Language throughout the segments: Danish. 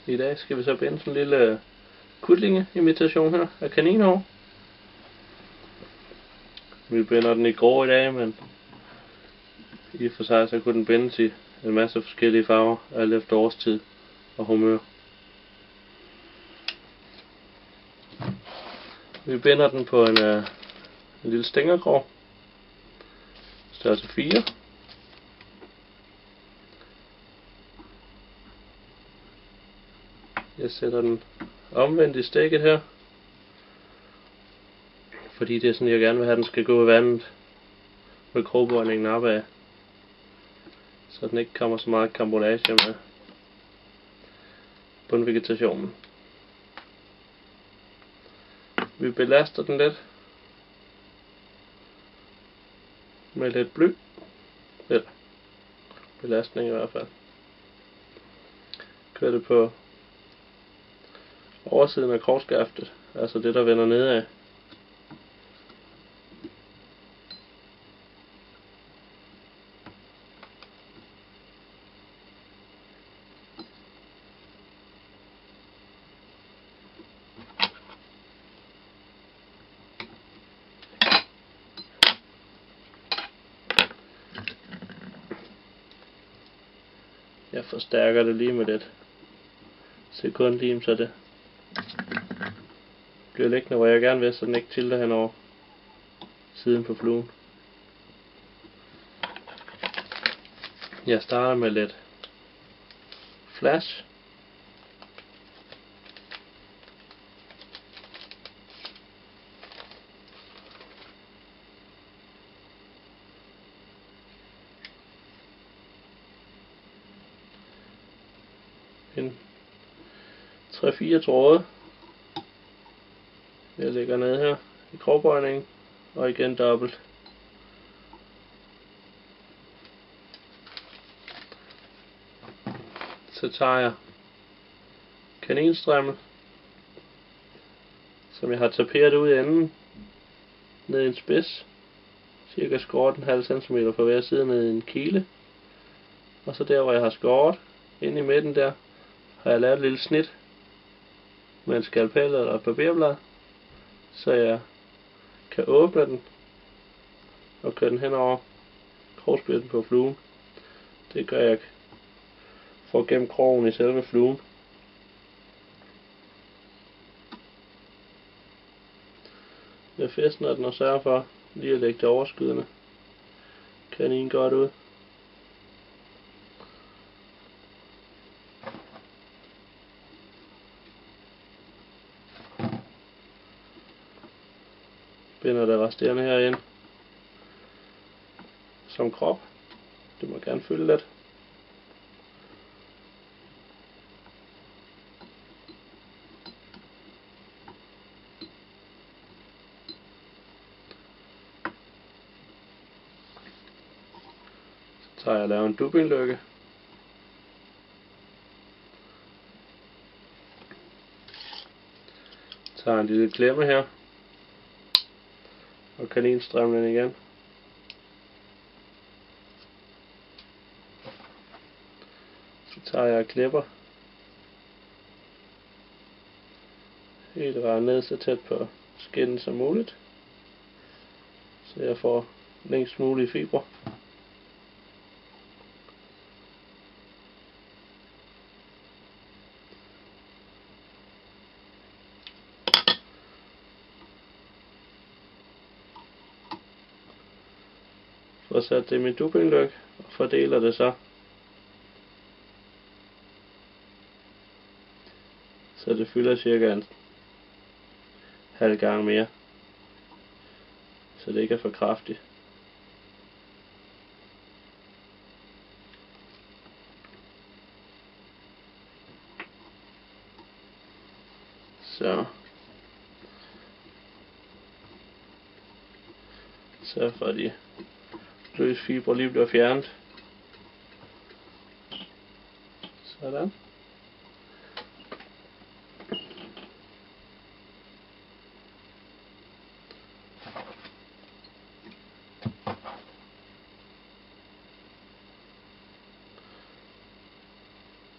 I dag skal vi så binde sådan en lille kutlinge-imitation her af kaninhår. Vi binder den i grå i dag, men i for sig så kunne den bindes i en masse forskellige farver, alt efter årstid og humør. Vi binder den på en lille stængerkrog, størrelse 4. Jeg sætter den omvendt i stikket her, fordi det er sådan jeg gerne vil have den skal gå i vandet med krogbøjningen opad, så den ikke kommer så meget karambolage med bundvegetationen. Vi belaster den lidt med lidt bly, eller belastning i hvert fald. Kører det på oversiden af krogskaftet, altså det der vender nedad. Jeg forstærker det lige med lidt sekundlim, så det bliver liggende hvor jeg gerne vil, så den ikke tilter hen over siden på fluen. Jeg starter med lidt flash. En 3-4 tråde. Jeg lægger ned her i krogbøjningen, og igen dobbelt. Så tager jeg kaninstrimmel, som jeg har taperet ud i enden, ned i en spids, cirka skåret en halv centimeter på hver side ned i en kile. Og så der hvor jeg har skåret, ind i midten der, har jeg lavet et lille snit med en skalpel eller et papirblad, så jeg kan åbne den og køre den hen over krogspidsen på fluen. Det gør jeg for at gemme krogen i selve fluen. Jeg fæstner den og sørger for lige at lægge det overskydende kanin godt ud. Binder det resterende her ind som krop. Det må gerne fylde lidt. Så tager jeg og laver en dubbinglykke. Tager en lille klemme her. Og kaninstrimlen igen. Så tager jeg og klipper helt vejen ned så tæt på skinnen som muligt, så jeg får længst mulige fibre. Får sat det i min dubbinglykke og fordeler det så det fylder cirka en halv gang mere, så det ikke er for kraftigt. Så for at de løse fibre lige bliver fjernet. Sådan.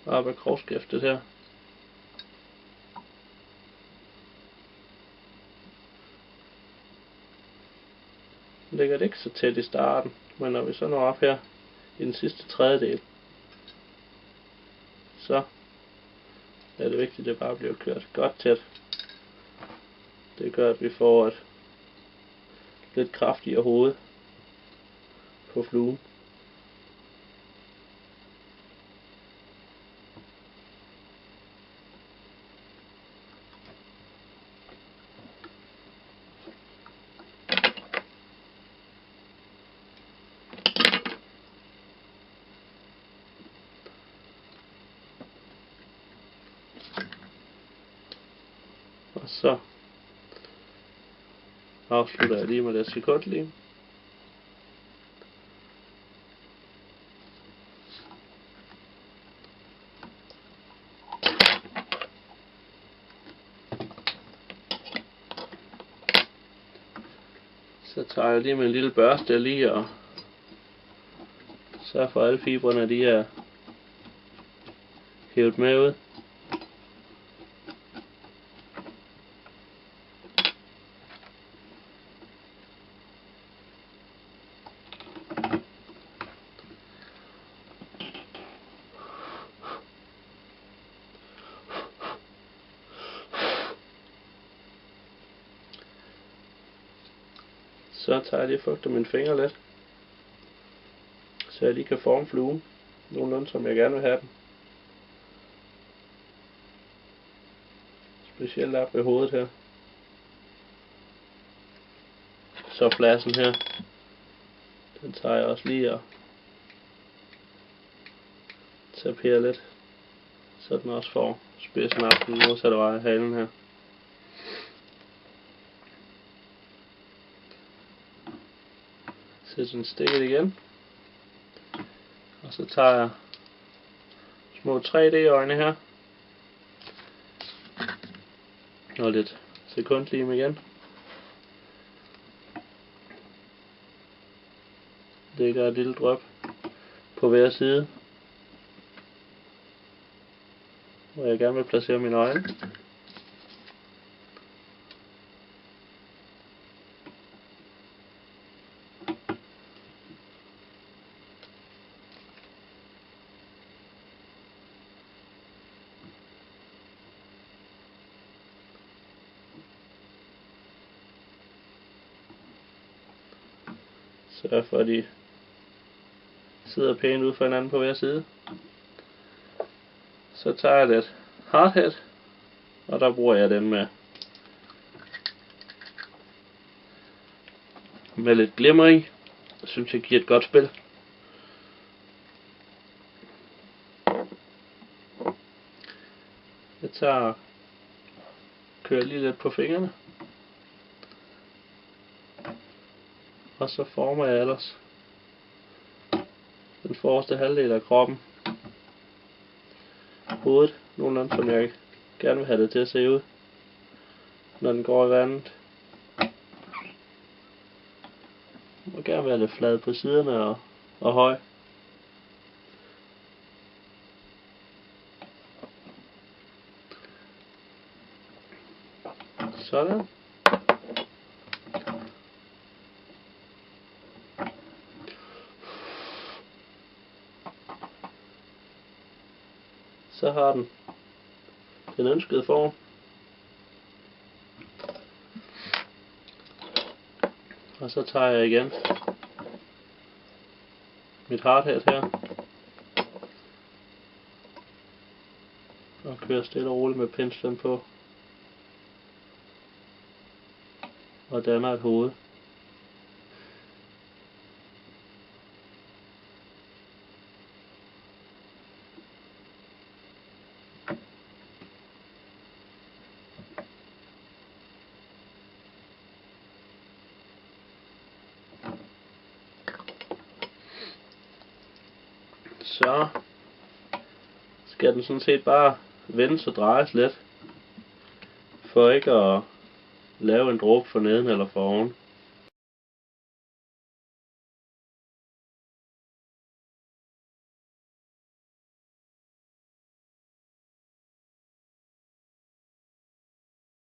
Op ad krogskæftet her. ligger det ikke så tæt i starten, men når vi så når op her i den sidste tredjedel, så er det vigtigt, at det bare bliver kørt godt tæt. Det gør, at vi får et lidt kraftigere hoved på fluen. Og så afslutter jeg lige med lidt sekundlim. Så tager jeg lige med en lille børste lige og sørger for, at alle fibrene de er hævet med ud. Så tager jeg lige og fugter mine fingre lidt, så jeg lige kan forme fluen nogenlunde som jeg gerne vil have den. Specielt op ved hovedet her. Så flassen her, den tager jeg også lige og taperer lidt, så den også får spidsen op den modsatte vej af halen her. Sæt den stikket igen. Og så tager jeg små 3D-øjne her. Og lidt sekundlim igen. Lægger et lille dryp på hver side, hvor jeg gerne vil placere mine øjne. Sørg for, at de sidder pænt ud for hinanden på hver side. Så tager jeg lidt hardhead, og der bruger jeg den med lidt glimmer i. Jeg synes, jeg giver et godt spil. Jeg kører lige lidt på fingrene. Og så former jeg ellers den forreste halvdel af kroppen. Hovedet, nogenlunde som jeg gerne vil have det til at se ud, når den går i vandet. Den må gerne være lidt flad på siderne og høj. Sådan. Så har den ønskede form. Og så tager jeg igen mit hardhead her og kører stille og roligt med penslen på og danner et hoved. Så skal den sådan set bare vendes og drejes lidt, for ikke at lave en dråbe for neden eller for oven.